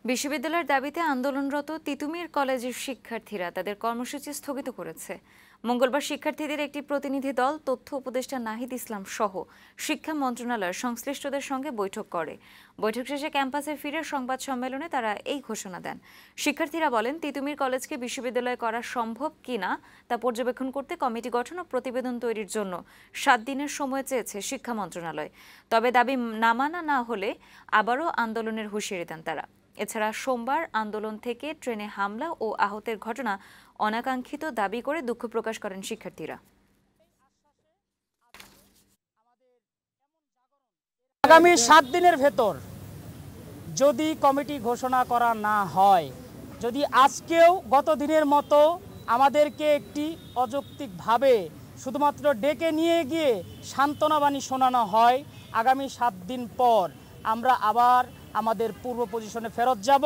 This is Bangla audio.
বিশ্ববিদ্যালয়ের দাবিতে আন্দোলনরত তিতুমির কলেজের শিক্ষার্থীরা তাদের কর্মসূচি স্থগিত করেছে। মঙ্গলবার শিক্ষার্থীদের একটি প্রতিনিধি দল তথ্য উপদেষ্টা নাহিদ ইসলাম সহ শিক্ষা মন্ত্রণালয়ের সংশ্লিষ্টদের সঙ্গে বৈঠক করে। বৈঠক শেষে ক্যাম্পাসে ফিরে সংবাদ সম্মেলনে তারা এই ঘোষণা দেন। শিক্ষার্থীরা বলেন, তিতুমির কলেজকে বিশ্ববিদ্যালয় করা সম্ভব কিনা তা পর্যবেক্ষণ করতে কমিটি গঠন ও প্রতিবেদন তৈরির জন্য 7 দিনের সময় চেয়েছে শিক্ষা মন্ত্রণালয়। তবে দাবি না মানা না হলে আবারও আন্দোলনের হুঁশিয়ারি দেন তারা। এছাড়া সোমবার আন্দোলন থেকে ট্রেনে হামলা ও আহতের ঘটনা অনাকাঙ্ক্ষিত দাবি করে দুঃখ প্রকাশ করেন শিক্ষার্থীরা। আগামী 7 দিনের ভেতর যদি কমিটি ঘোষণা করা না হয়, যদি আজকেও গত দিনের মতো আমাদেরকে একটি অযৌক্তিকভাবে শুধুমাত্র ডেকে নিয়ে গিয়ে সান্ত্বনাবাণী শোনানো হয়, আগামী 7 দিন পর আমরা আবার আমাদের পূর্ব পজিশনে ফেরত যাব।